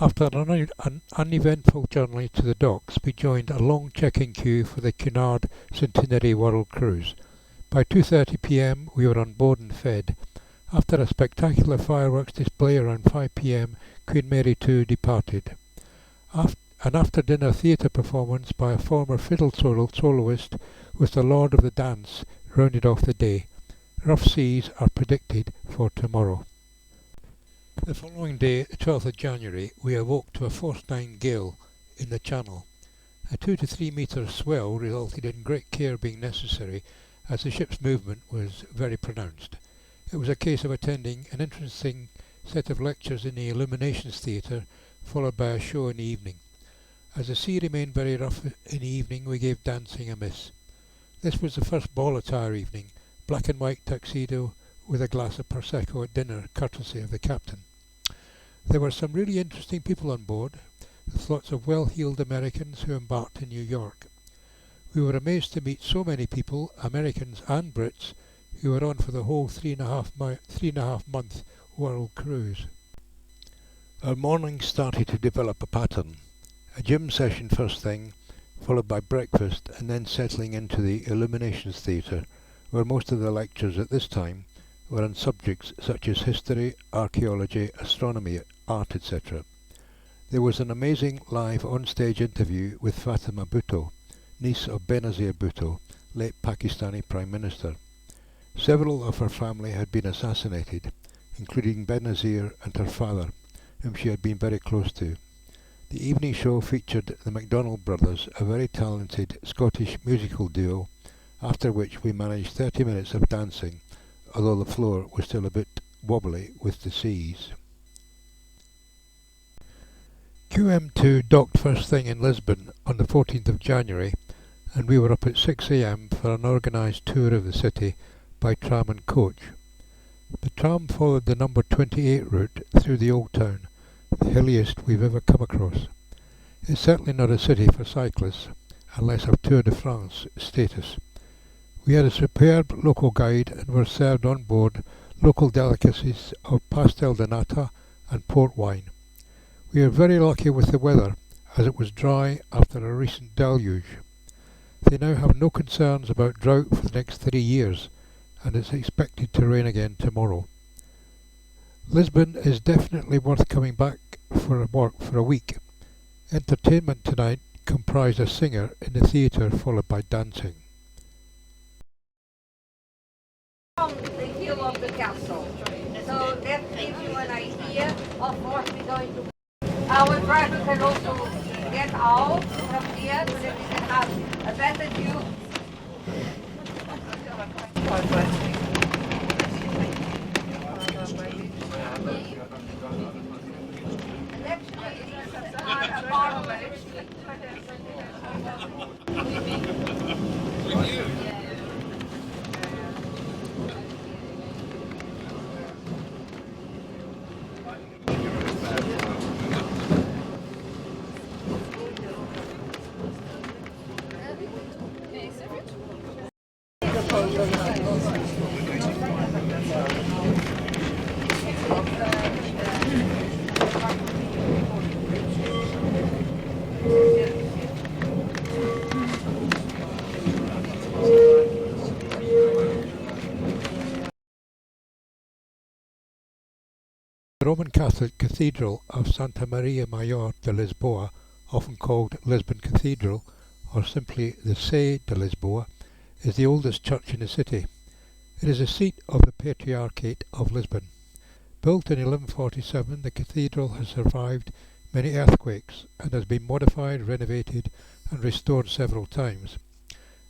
After an uneventful journey to the docks, we joined a long check-in queue for the Cunard Centenary World Cruise. By 2:30 p.m. we were on board and fed. After a spectacular fireworks display around 5 p.m, Queen Mary 2 departed. An after-dinner theatre performance by a former fiddle soloist with the Lord of the Dance rounded off the day. Rough seas are predicted for tomorrow. The following day, the 12th of January, we awoke to a force 9 gale in the Channel. A 2 to 3 metre swell resulted in great care being necessary as the ship's movement was very pronounced. It was a case of attending an interesting set of lectures in the Illuminations Theatre, followed by a show in the evening. As the sea remained very rough in the evening, we gave dancing a miss. This was the first ball attire evening, black and white tuxedo with a glass of Prosecco at dinner, courtesy of the captain. There were some really interesting people on board, with lots of well-heeled Americans who embarked in New York. We were amazed to meet so many people, Americans and Brits, who were on for the whole 3.5 month world cruise. Our mornings started to develop a pattern. A gym session first thing, followed by breakfast, and then settling into the Illuminations Theatre, where most of the lectures at this time were on subjects such as history, archaeology, astronomy, art, etc. There was an amazing live on-stage interview with Fatima Bhutto, niece of Benazir Bhutto, late Pakistani Prime Minister. Several of her family had been assassinated, including Benazir and her father, whom she had been very close to. The evening show featured the MacDonald brothers, a very talented Scottish musical duo, after which we managed 30 minutes of dancing, although the floor was still a bit wobbly with the seas. QM2 docked first thing in Lisbon on the 14th of January, and we were up at 6 a.m. for an organised tour of the city by tram and coach. The tram followed the number 28 route through the Old Town, the hilliest we've ever come across. It's certainly not a city for cyclists, unless of Tour de France status. We had a superb local guide and were served on board local delicacies of pastel de nata and port wine. We are very lucky with the weather, as it was dry after a recent deluge. They now have no concerns about drought for the next 3 years, and it's expected to rain again tomorrow. Lisbon is definitely worth coming back for a week. Entertainment tonight comprised a singer in the theatre followed by dancing. From the hill of the castle. So that gives you an idea of what we're going to. Our driver can also get out from here so that we can have a better view. The Roman Catholic Cathedral of Santa Maria Maior de Lisboa, often called Lisbon Cathedral, or simply the Sé de Lisboa, is the oldest church in the city. It is the seat of the Patriarchate of Lisbon. Built in 1147, the cathedral has survived many earthquakes and has been modified, renovated and restored several times.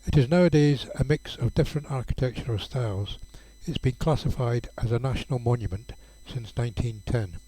It is nowadays a mix of different architectural styles. It's been classified as a national monument since 1910.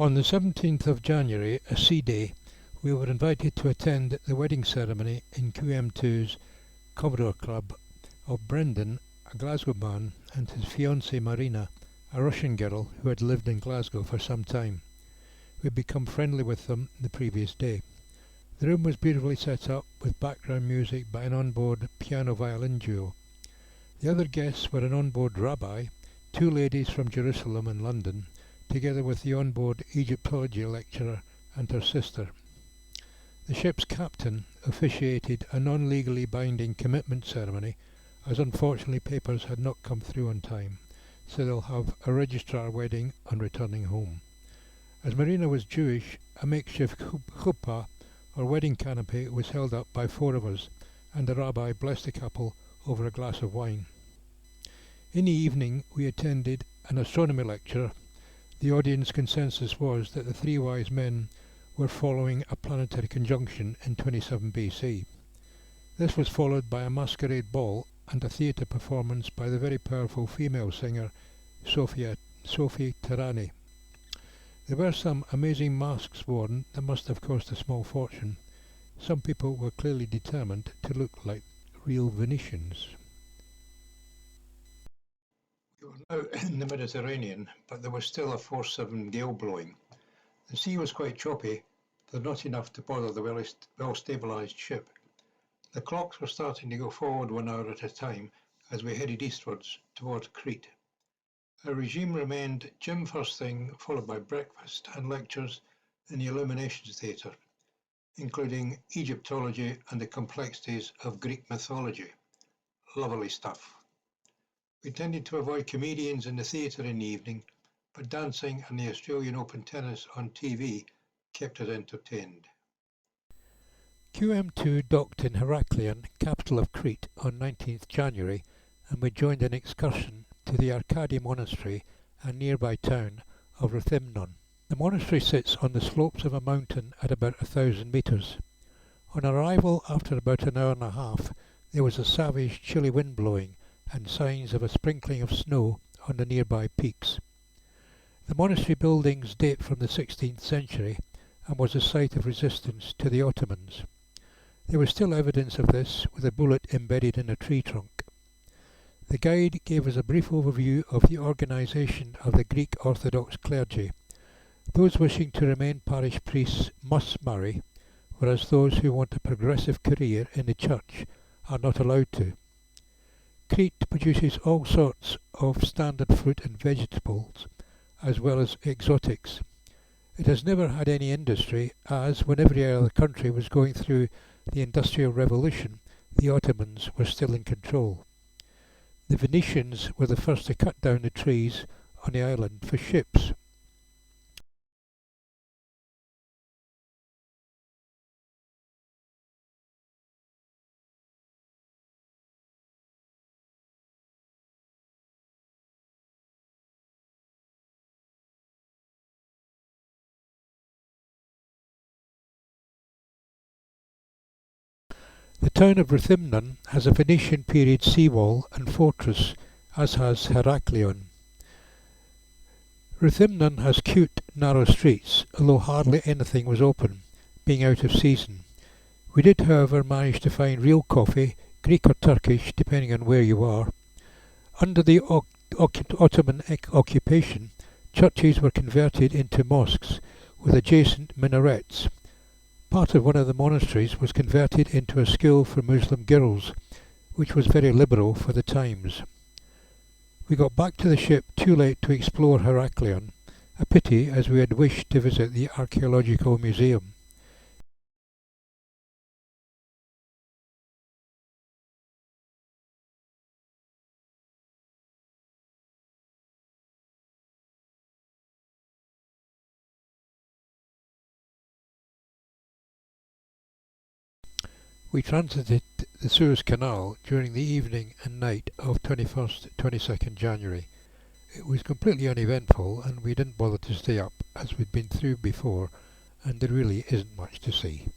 On the 17th of January, a sea day, we were invited to attend the wedding ceremony in QM2's Commodore Club of Brendan, a Glasgow man, and his fiancée Marina, a Russian girl who had lived in Glasgow for some time. We had become friendly with them the previous day. The room was beautifully set up with background music by an onboard piano-violin duo. The other guests were an onboard rabbi, two ladies from Jerusalem and London, together with the onboard Egyptology lecturer and her sister. The ship's captain officiated a non-legally binding commitment ceremony, as unfortunately papers had not come through on time, so they'll have a registrar wedding on returning home. As Marina was Jewish, a makeshift chuppah or wedding canopy was held up by four of us, and the rabbi blessed the couple over a glass of wine. In the evening we attended an astronomy lecture. The audience consensus was that the three wise men were following a planetary conjunction in 27 BC. This was followed by a masquerade ball and a theatre performance by the very powerful female singer Sophie Terani. There were some amazing masks worn that must have cost a small fortune. Some people were clearly determined to look like real Venetians. We were now in the Mediterranean, but there was still a force 7 gale blowing. The sea was quite choppy, though not enough to bother the well-stabilised ship. The clocks were starting to go forward 1 hour at a time as we headed eastwards toward Crete. Our regime remained gym first thing, followed by breakfast and lectures in the Illuminations Theatre, including Egyptology and the complexities of Greek mythology. Lovely stuff. We tended to avoid comedians in the theatre in the evening, but dancing and the Australian Open tennis on TV kept us entertained. QM2 docked in Heraklion, capital of Crete, on 19th January, and we joined an excursion to the Arkadi monastery and nearby town of Rethymnon. The monastery sits on the slopes of a mountain at about 1,000 metres. On arrival, after about an hour and a half, there was a savage chilly wind blowing and signs of a sprinkling of snow on the nearby peaks. The monastery buildings date from the 16th century and was a site of resistance to the Ottomans. There was still evidence of this, with a bullet embedded in a tree trunk. The guide gave us a brief overview of the organisation of the Greek Orthodox clergy. Those wishing to remain parish priests must marry, whereas those who want a progressive career in the church are not allowed to. Crete produces all sorts of standard fruit and vegetables, as well as exotics. It has never had any industry, as when every other country was going through the Industrial Revolution, the Ottomans were still in control. The Venetians were the first to cut down the trees on the island for ships. The town of Rethymnon has a Venetian period seawall and fortress, as has Heraklion. Rethymnon has cute, narrow streets, although hardly anything was open, being out of season. We did, however, manage to find real coffee, Greek or Turkish, depending on where you are. Under the Ottoman occupation, churches were converted into mosques with adjacent minarets. Part of one of the monasteries was converted into a school for Muslim girls, which was very liberal for the times. We got back to the ship too late to explore Heraklion, a pity as we had wished to visit the archaeological museum. We transited the Suez Canal during the evening and night of 21st-22nd January. It was completely uneventful and we didn't bother to stay up as we'd been through before, and there really isn't much to see.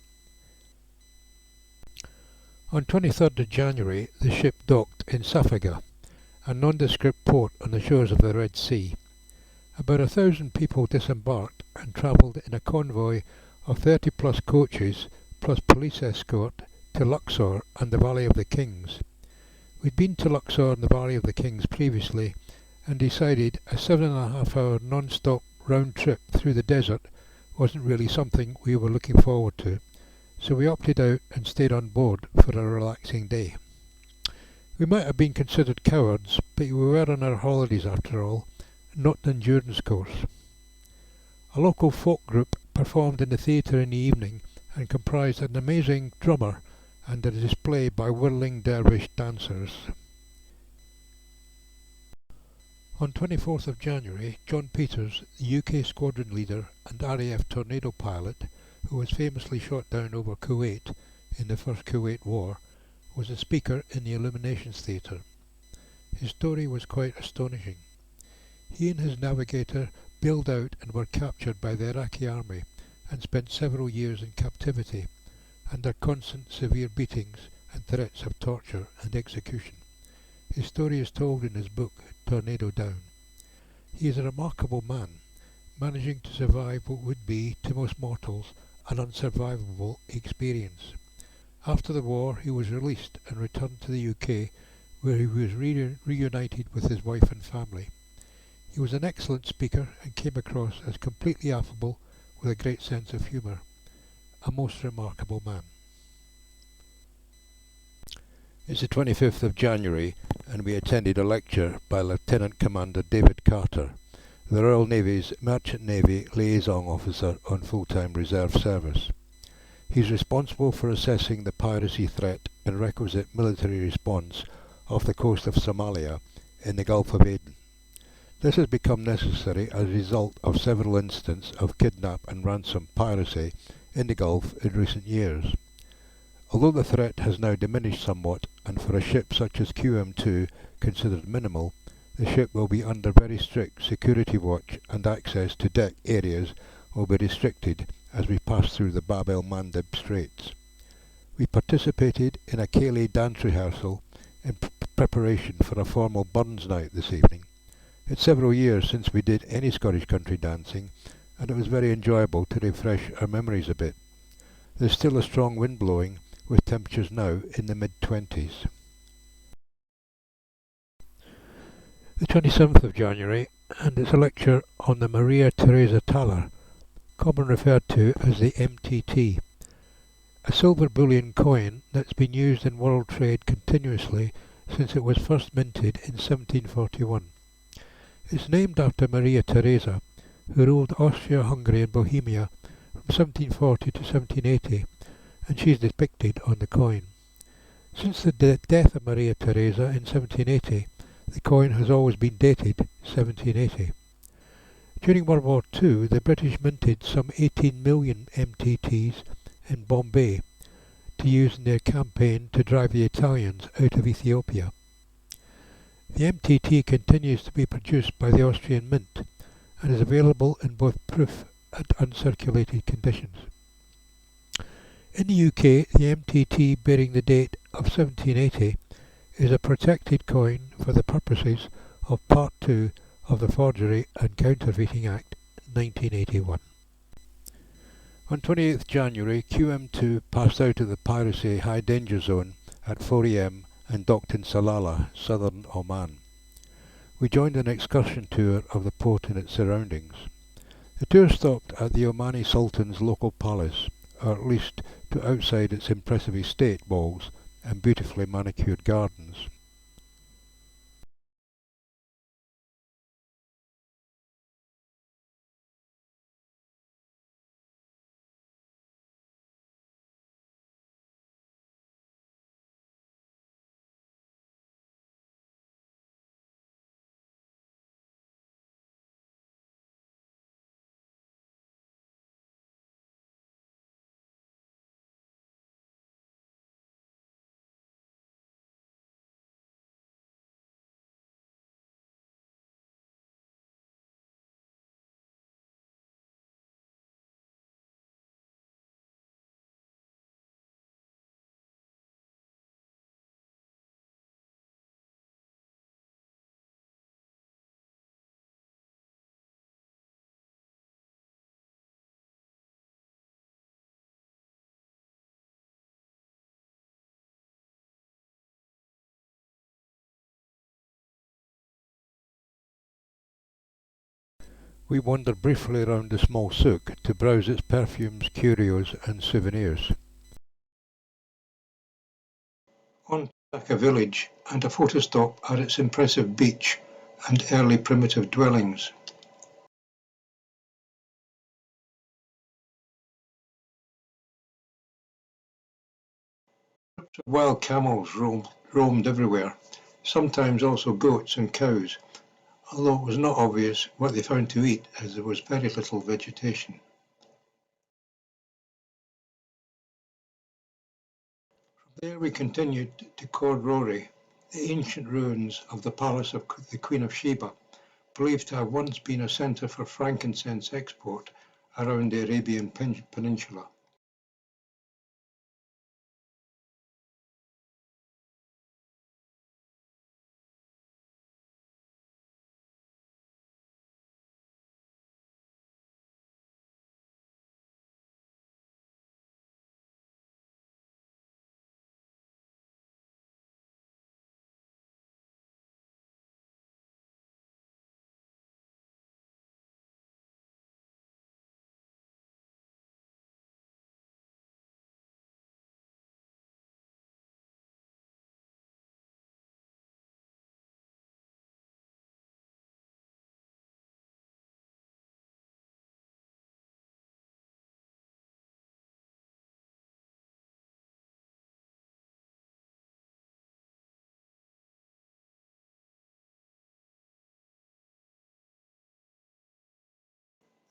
On 23rd of January the ship docked in Safaga, a nondescript port on the shores of the Red Sea. About 1,000 people disembarked and travelled in a convoy of 30 plus coaches plus police escort to Luxor and the Valley of the Kings. We'd been to Luxor and the Valley of the Kings previously and decided a 7.5 hour non-stop round trip through the desert wasn't really something we were looking forward to, so we opted out and stayed on board for a relaxing day. We might have been considered cowards, but we were on our holidays after all, not the endurance course. A local folk group performed in the theatre in the evening and comprised an amazing drummer and a display by whirling dervish dancers. On 24th of January, John Peters, the UK squadron leader and RAF Tornado pilot, who was famously shot down over Kuwait in the First Kuwait War, was a speaker in the Illuminations Theatre. His story was quite astonishing. He and his navigator bailed out and were captured by the Iraqi army and spent several years in captivity, under constant severe beatings and threats of torture and execution. His story is told in his book, Tornado Down. He is a remarkable man, managing to survive what would be, to most mortals, an unsurvivable experience. After the war, he was released and returned to the UK, where he was reunited with his wife and family. He was an excellent speaker and came across as completely affable with a great sense of humour. A most remarkable man. It's the 25th of January and we attended a lecture by Lieutenant Commander David Carter, the Royal Navy's Merchant Navy Liaison Officer on full-time reserve service. He is responsible for assessing the piracy threat and requisite military response off the coast of Somalia in the Gulf of Aden. This has become necessary as a result of several incidents of kidnap and ransom piracy in the Gulf in recent years. Although the threat has now diminished somewhat, and for a ship such as QM2 considered minimal, the ship will be under very strict security watch and access to deck areas will be restricted as we pass through the Bab el-Mandeb Straits. We participated in a Ceilidh dance rehearsal in preparation for a formal Burns night this evening. It's several years since we did any Scottish country dancing, and it was very enjoyable to refresh our memories a bit. There's still a strong wind blowing, with temperatures now in the mid-20s. The 27th of January, and it's a lecture on the Maria Theresa thaler, commonly referred to as the MTT, a silver bullion coin that's been used in world trade continuously since it was first minted in 1741. It's named after Maria Theresa, who ruled Austria-Hungary and Bohemia from 1740 to 1780, and she is depicted on the coin. Since the death of Maria Theresa in 1780, the coin has always been dated 1780. During World War II, the British minted some 18 million MTTs in Bombay to use in their campaign to drive the Italians out of Ethiopia. The MTT continues to be produced by the Austrian Mint and is available in both proof and uncirculated conditions. In the UK, the MTT bearing the date of 1780 is a protected coin for the purposes of Part 2 of the Forgery and Counterfeiting Act 1981. On 28th January, QM2 passed out of the piracy high danger zone at 4 am and docked in Salalah, southern Oman. We joined an excursion tour of the port and its surroundings. The tour stopped at the Omani Sultan's local palace, or at least to outside its impressive estate walls and beautifully manicured gardens. We wandered briefly around the small souk to browse its perfumes, curios and souvenirs. On to Dhaka village and a photo stop at its impressive beach and early primitive dwellings. Wild camels roamed everywhere, sometimes also goats and cows, although it was not obvious what they found to eat as there was very little vegetation. From there we continued to Khor Rori, the ancient ruins of the palace of the Queen of Sheba, believed to have once been a centre for frankincense export around the Arabian Peninsula.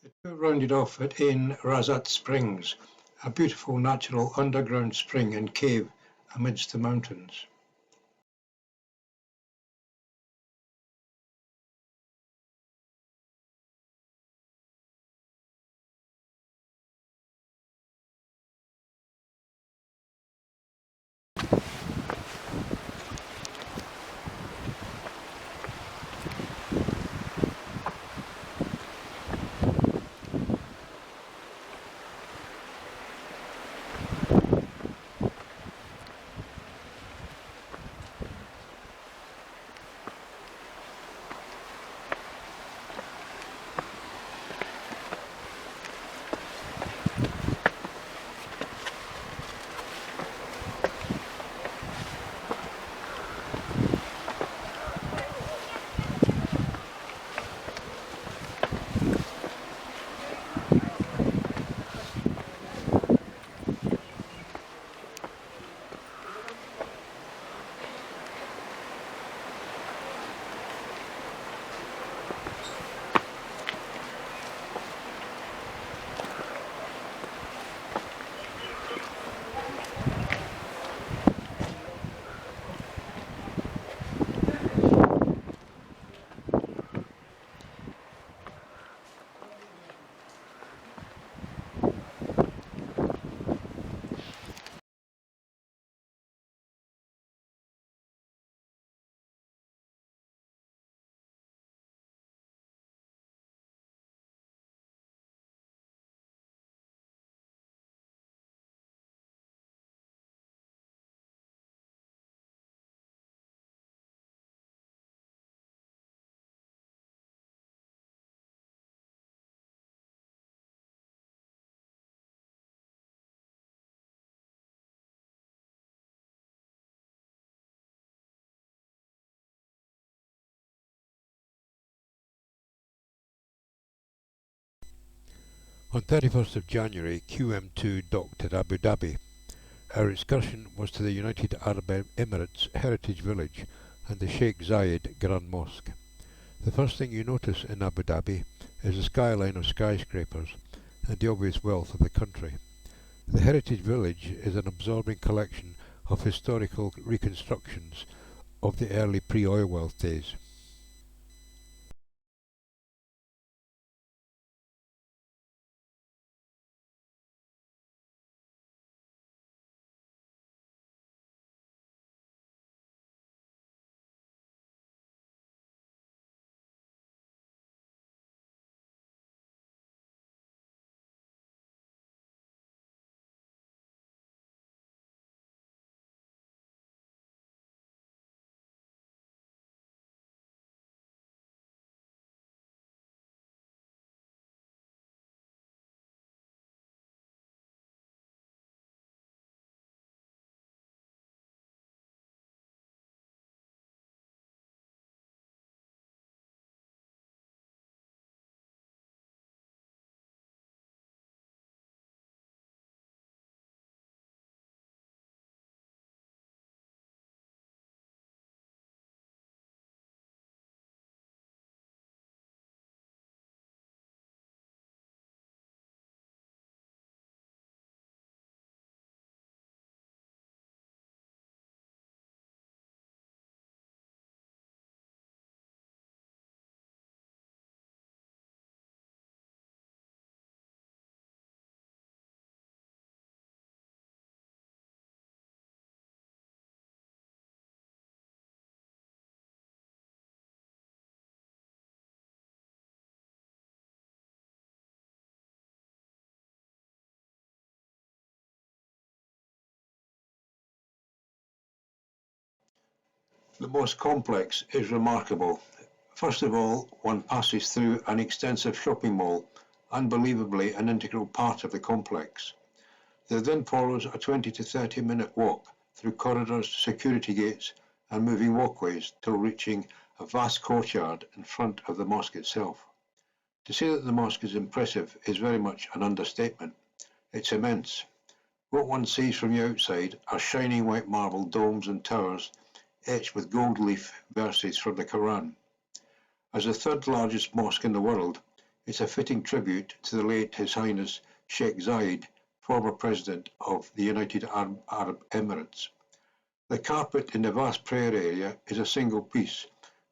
The tour rounded off at Ain Razat Springs, a beautiful natural underground spring and cave amidst the mountains. On 31st of January, QM2 docked at Abu Dhabi. Our excursion was to the United Arab Emirates Heritage Village and the Sheikh Zayed Grand Mosque. The first thing you notice in Abu Dhabi is the skyline of skyscrapers and the obvious wealth of the country. The Heritage Village is an absorbing collection of historical reconstructions of the early pre-oil wealth days. The mosque complex is remarkable. First of all, one passes through an extensive shopping mall, unbelievably an integral part of the complex. There then follows a 20 to 30-minute walk through corridors, security gates, and moving walkways till reaching a vast courtyard in front of the mosque itself. To say that the mosque is impressive is very much an understatement. It's immense. What one sees from the outside are shining white marble domes and towers etched with gold leaf verses from the Quran. As the third largest mosque in the world, it's a fitting tribute to the late His Highness Sheikh Zayed, former President of the United Arab Emirates. The carpet in the vast prayer area is a single piece,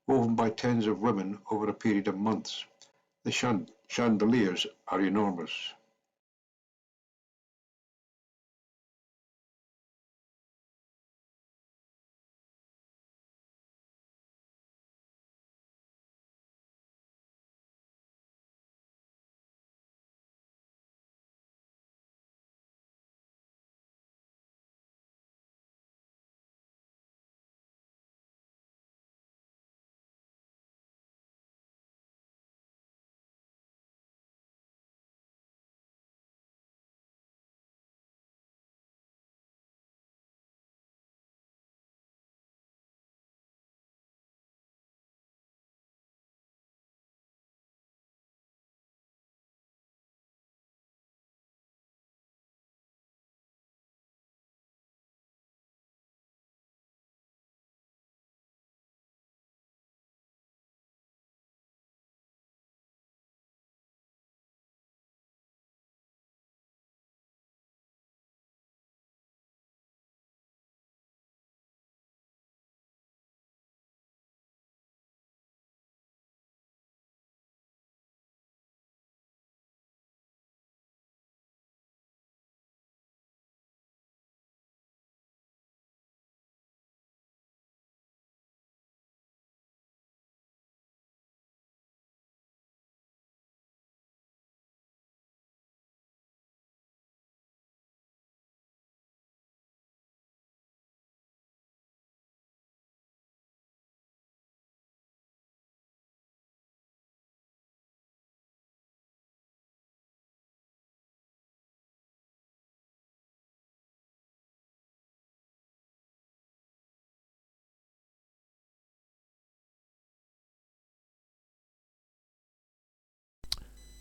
woven by tens of women over a period of months. The chandeliers are enormous.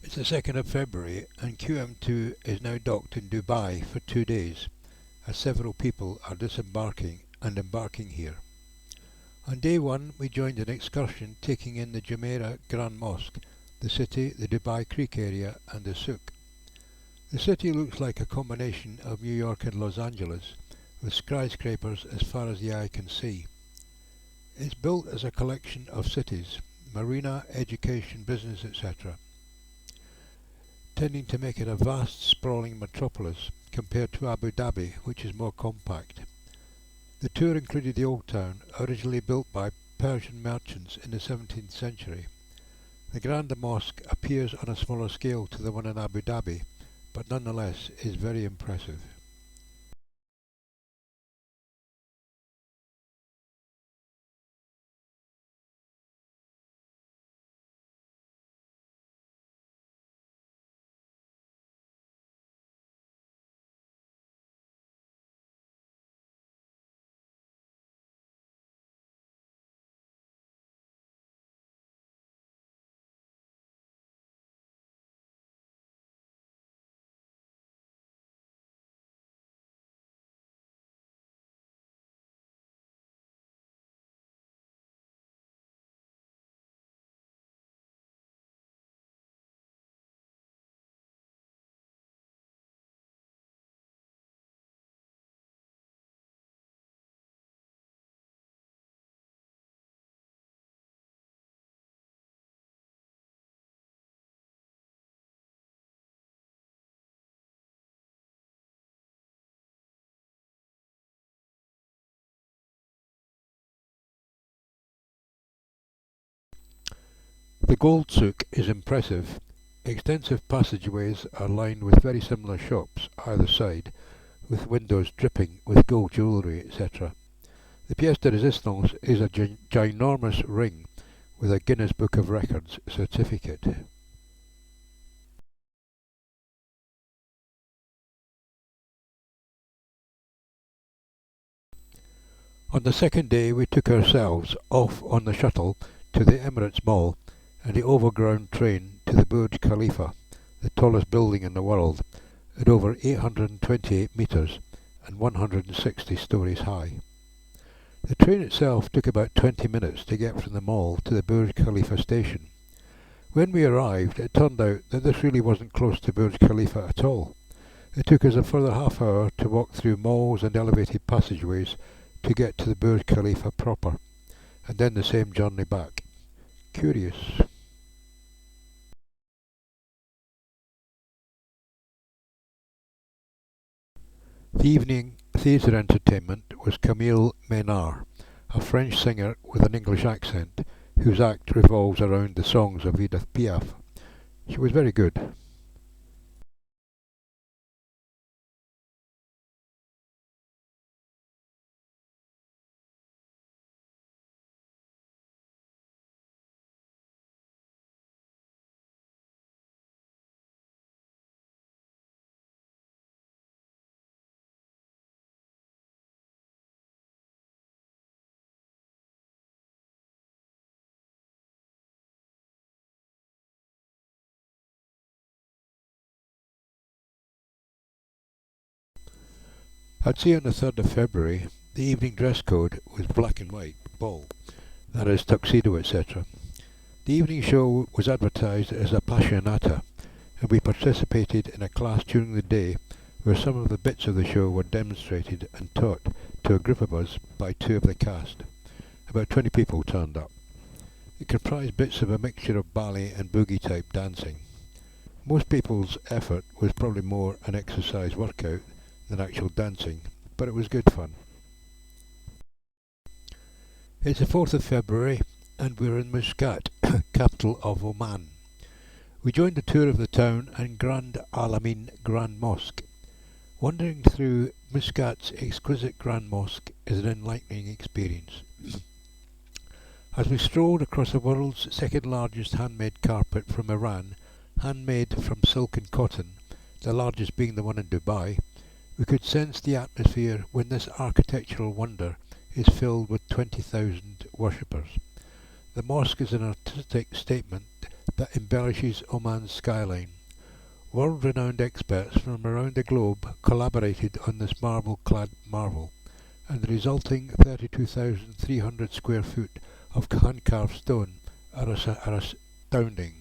It's the 2nd of February and QM2 is now docked in Dubai for 2 days, as several people are disembarking and embarking here. On day 1 we joined an excursion taking in the Jumeirah Grand Mosque, the city, the Dubai Creek area and the souk. The city looks like a combination of New York and Los Angeles, with skyscrapers as far as the eye can see. It's built as a collection of cities, marina, education, business, etc., tending to make it a vast, sprawling metropolis compared to Abu Dhabi, which is more compact. The tour included the Old Town, originally built by Persian merchants in the 17th century. The Grand Mosque appears on a smaller scale to the one in Abu Dhabi, but nonetheless is very impressive. The Gold Souk is impressive. Extensive passageways are lined with very similar shops either side, with windows dripping with gold jewellery, etc. The pièce de résistance is a ginormous ring with a Guinness Book of Records certificate. On the second day we took ourselves off on the shuttle to the Emirates Mall and the overground train to the Burj Khalifa, the tallest building in the world, at over 828 metres and 160 stories high. The train itself took about 20 minutes to get from the mall to the Burj Khalifa station. When we arrived, it turned out that this really wasn't close to Burj Khalifa at all. It took us a further half hour to walk through malls and elevated passageways to get to the Burj Khalifa proper, and then the same journey back. Curious. The evening theatre entertainment was Camille Ménard, a French singer with an English accent, whose act revolves around the songs of Edith Piaf. She was very good. I'd say on the 3rd of February, the evening dress code was black and white, ball, that is, tuxedo, etc. The evening show was advertised as a passionata, and we participated in a class during the day where some of the bits of the show were demonstrated and taught to a group of us by two of the cast. About 20 people turned up. It comprised bits of a mixture of ballet and boogie type dancing. Most people's effort was probably more an exercise workout than actual dancing, but it was good fun. It's the 4th of February and we're in Muscat, capital of Oman. We joined a tour of the town and Grand Alamein Grand Mosque. Wandering through Muscat's exquisite Grand Mosque is an enlightening experience. As we strolled across the world's second largest handmade carpet from Iran, handmade from silk and cotton, the largest being the one in Dubai, we could sense the atmosphere when this architectural wonder is filled with 20,000 worshippers. The mosque is an artistic statement that embellishes Oman's skyline. World-renowned experts from around the globe collaborated on this marble-clad marvel, and the resulting 32,300 square foot of hand-carved stone are astounding.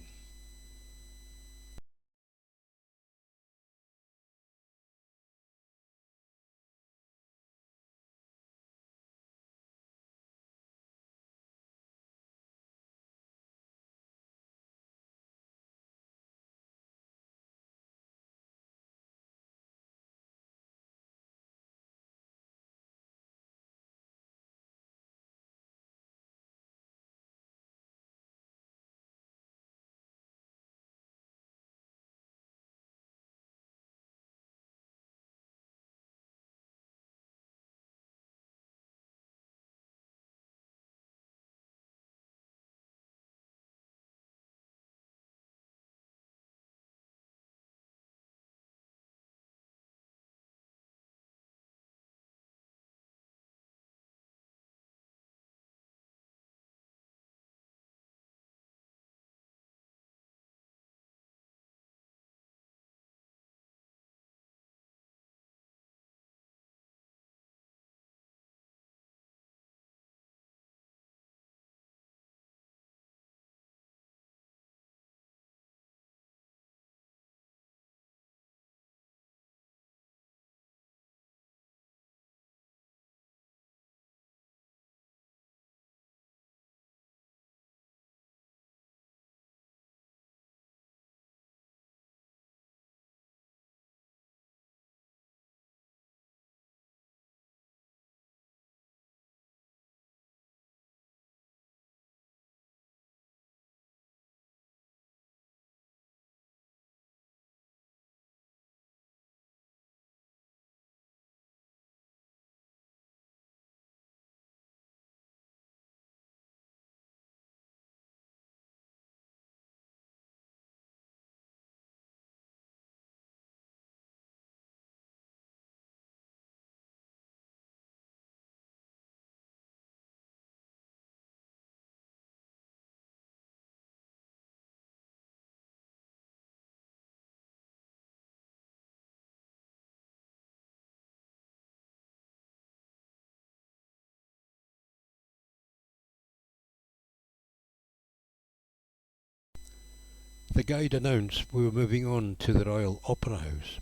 The guide announced we were moving on to the Royal Opera House.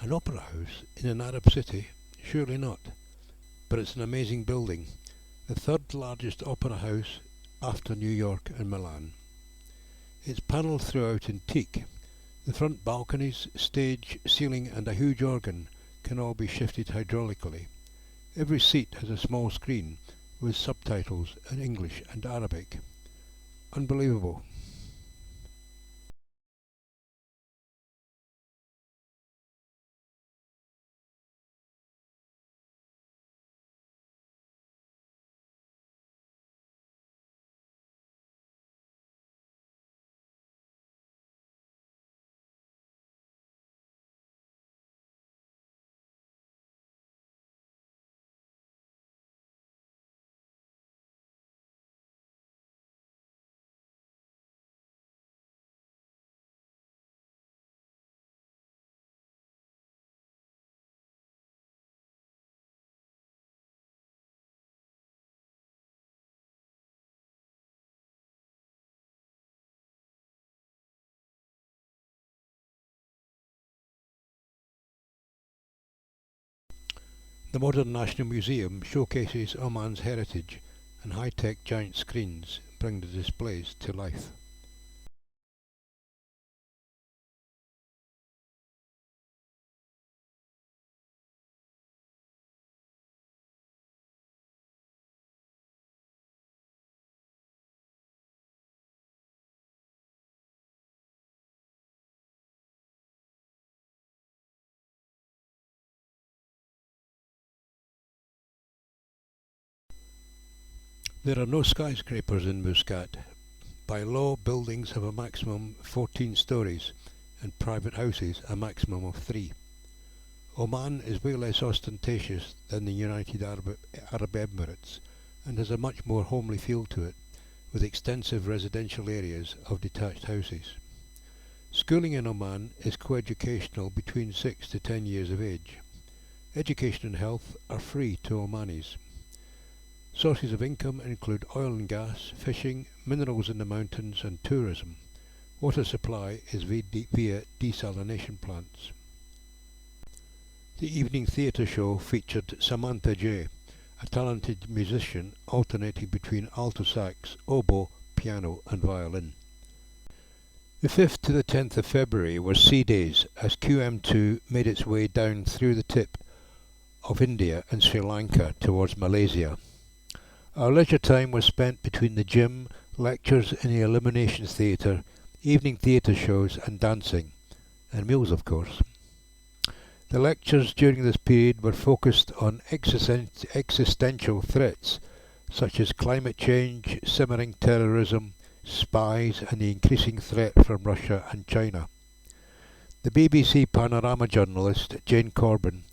An opera house in an Arab city? Surely not. But it's an amazing building, the third largest opera house after New York and Milan. It's panelled throughout in teak. The front balconies, stage, ceiling and a huge organ can all be shifted hydraulically. Every seat has a small screen with subtitles in English and Arabic. Unbelievable. The modern National Museum showcases Oman's heritage, and high-tech giant screens bring the displays to life. There are no skyscrapers in Muscat. By law, buildings have a maximum of 14 stories, and private houses a maximum of 3. Oman is way less ostentatious than the United Arab Emirates, and has a much more homely feel to it, with extensive residential areas of detached houses. Schooling in Oman is coeducational between 6 to 10 years of age. Education and health are free to Omanis. Sources of income include oil and gas, fishing, minerals in the mountains and tourism. Water supply is via desalination plants. The evening theatre show featured Samantha J, a talented musician alternating between alto sax, oboe, piano and violin. The 5th to the 10th of February were Sea Days as QM2 made its way down through the tip of India and Sri Lanka towards Malaysia. Our leisure time was spent between the gym, lectures in the Illuminations Theatre, evening theatre shows and dancing, and meals of course. The lectures during this period were focused on existential threats such as climate change, simmering terrorism, spies and the increasing threat from Russia and China. The BBC Panorama journalist Jane Corbin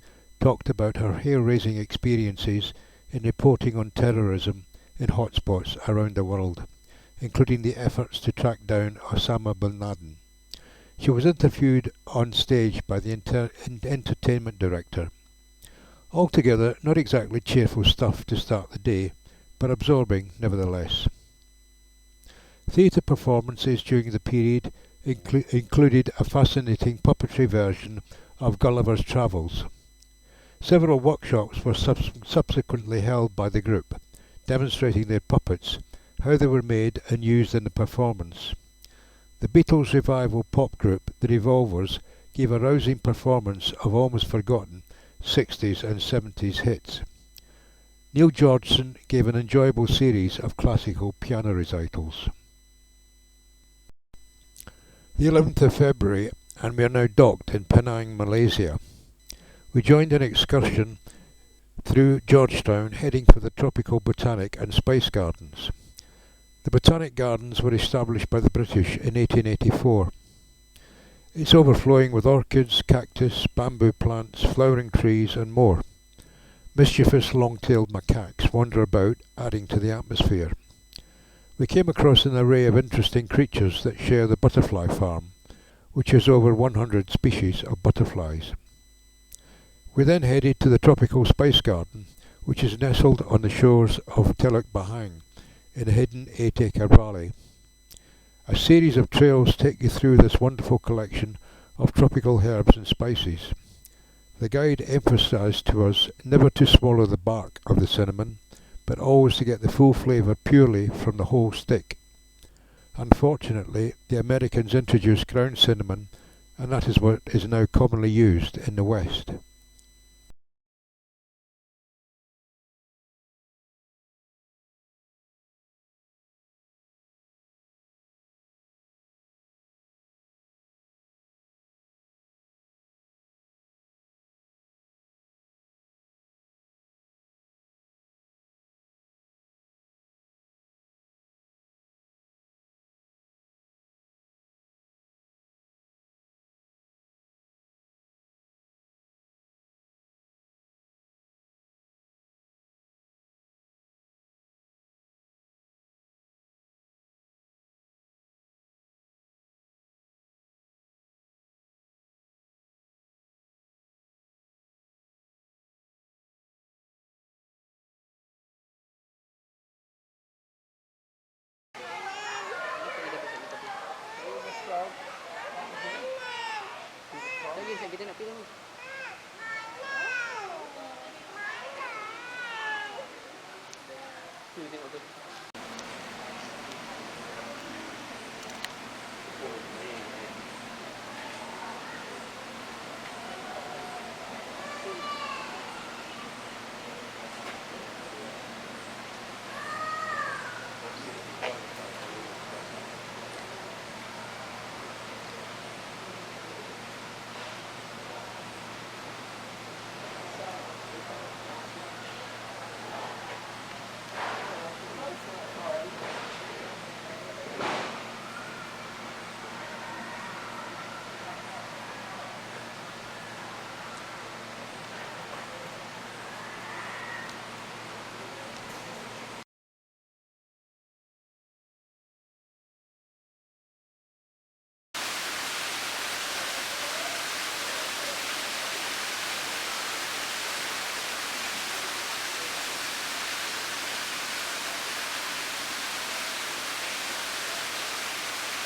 talked about her hair-raising experiences in reporting on terrorism in hotspots around the world, including the efforts to track down Osama bin Laden. She was interviewed on stage by the entertainment director. Altogether, not exactly cheerful stuff to start the day, but absorbing nevertheless. Theatre performances during the period included a fascinating puppetry version of Gulliver's Travels. Several workshops were subsequently held by the group, demonstrating their puppets, how they were made and used in the performance. The Beatles revival pop group The Revolvers gave a rousing performance of almost forgotten 60s and 70s hits. Neil Georgeson gave an enjoyable series of classical piano recitals. The 11th of February, and we are now docked in Penang, Malaysia. We joined an excursion through Georgetown heading for the Tropical Botanic and Spice Gardens. The Botanic Gardens were established by the British in 1884. It's overflowing with orchids, cactus, bamboo plants, flowering trees and more. Mischievous long-tailed macaques wander about, adding to the atmosphere. We came across an array of interesting creatures that share the butterfly farm, which has over 100 species of butterflies. We then headed to the Tropical Spice Garden, which is nestled on the shores of Teluk Bahang, in a hidden 8-acre valley. A series of trails take you through this wonderful collection of tropical herbs and spices. The guide emphasised to us never to swallow the bark of the cinnamon, but always to get the full flavour purely from the whole stick. Unfortunately, the Americans introduced ground cinnamon, and that is what is now commonly used in the West.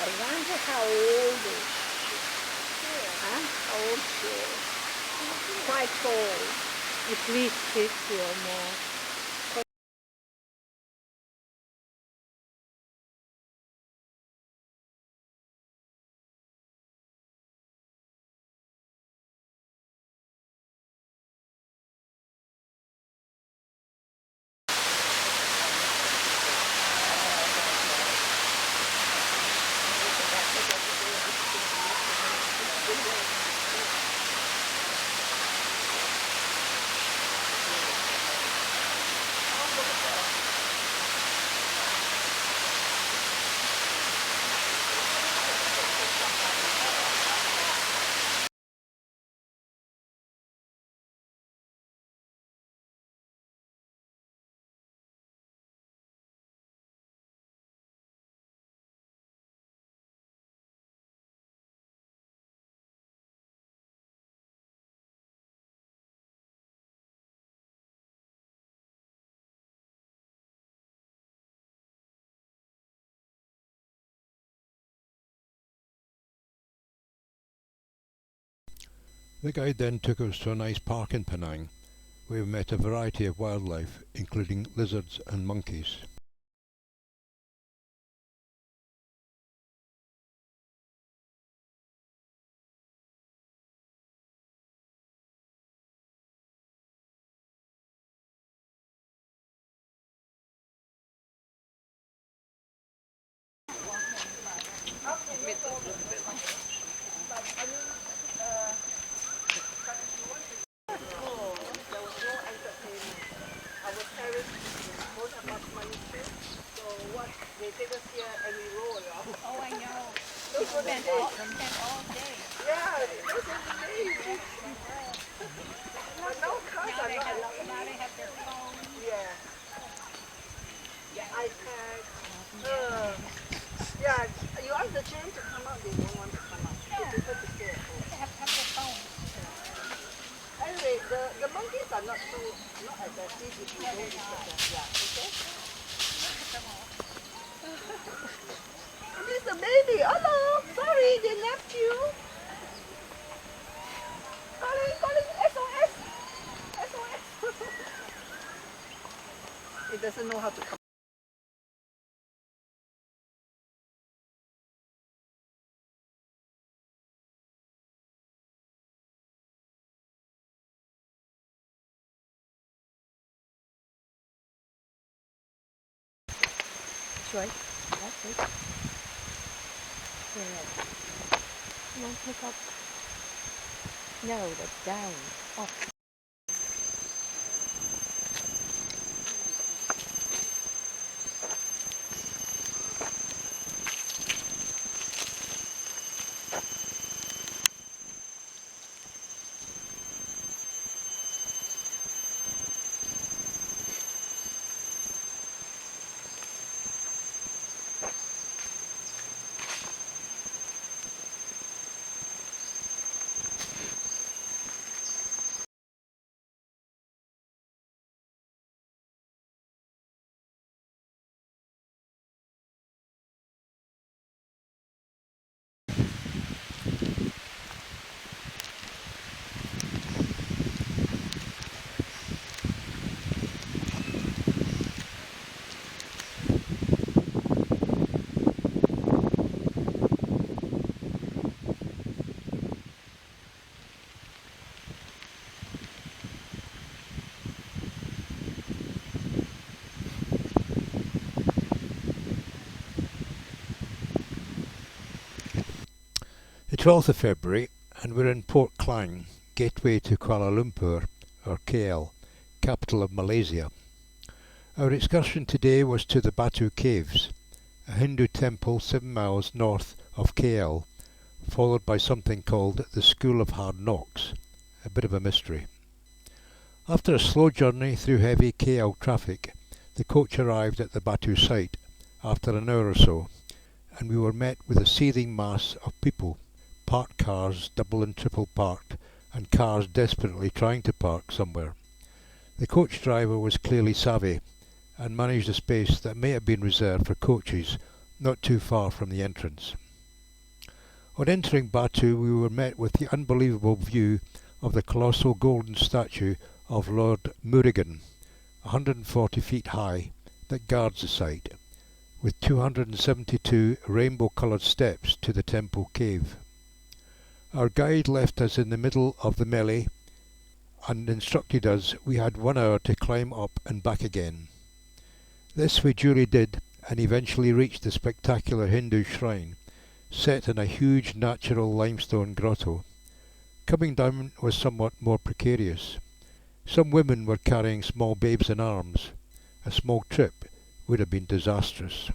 I wonder how old is she? Huh? How old she is? Quite old. At least 50 or more. The guide then took us to a nice park in Penang, where we met a variety of wildlife, including lizards and monkeys. They take us here and we roll around. Oh, I know. Those were the Spent days. all day. Yeah, those were the days. But now cars Now are they not have, allowed. now they have their phones. Yeah. iPad. Yeah, you ask the children to come out, they don't want to come out. They prefer to stay at home. They have their phones. Anyway, the monkeys are not aggressive if you don't disturb them. Yeah, okay? Look at them all. And this There's a baby. Hello. Sorry, they left you. Calling, SOS. SOS. It doesn't know how to come. Right. That's it. Yeah. Come on, pick up. No, that's down. Up. The 12th of February, and we're in Port Klang, gateway to Kuala Lumpur, or KL, capital of Malaysia. Our excursion today was to the Batu Caves, a Hindu temple 7 miles north of KL, followed by something called the School of Hard Knocks, a bit of a mystery. After a slow journey through heavy KL traffic, the coach arrived at the Batu site after an hour or so, and we were met with a seething mass of people, parked cars double and triple parked, and cars desperately trying to park somewhere. The coach driver was clearly savvy, and managed a space that may have been reserved for coaches not too far from the entrance. On entering Batu, we were met with the unbelievable view of the colossal golden statue of Lord Murugan, 140 feet high, that guards the site, with 272 rainbow-coloured steps to the temple cave. Our guide left us in the middle of the melee and instructed us we had 1 hour to climb up and back again. This we duly did, and eventually reached the spectacular Hindu shrine, set in a huge natural limestone grotto. Coming down was somewhat more precarious. Some women were carrying small babes in arms. A small trip would have been disastrous.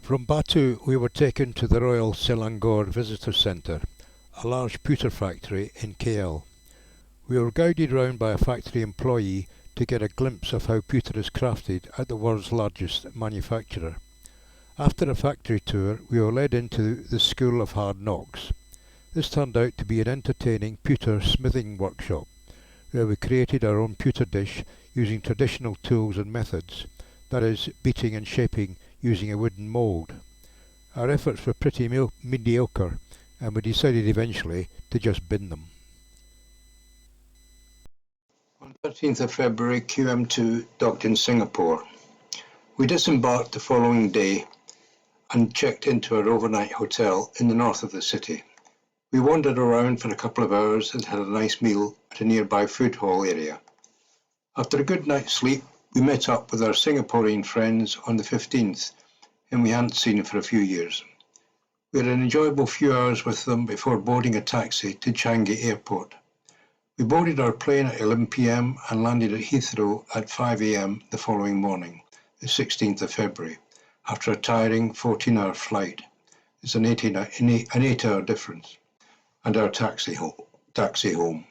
From Batu we were taken to the Royal Selangor Visitor Centre, a large pewter factory in KL. We were guided round by a factory employee to get a glimpse of how pewter is crafted at the world's largest manufacturer. After a factory tour, we were led into the School of Hard Knocks. This turned out to be an entertaining pewter smithing workshop, where we created our own pewter dish using traditional tools and methods, that is, beating and shaping using a wooden mould. Our efforts were pretty mediocre, and we decided eventually to just bin them. On 13th of February, QM2 docked in Singapore. We disembarked the following day and checked into our overnight hotel in the north of the city. We wandered around for a couple of hours and had a nice meal at a nearby food hall area. After a good night's sleep, we met up with our Singaporean friends on the 15th, whom we hadn't seen for a few years. We had an enjoyable few hours with them before boarding a taxi to Changi Airport. We boarded our plane at 11 p.m. and landed at Heathrow at 5 a.m. the following morning, the 16th of February, after a tiring 14-hour flight. It's an 8-hour difference, and our taxi home.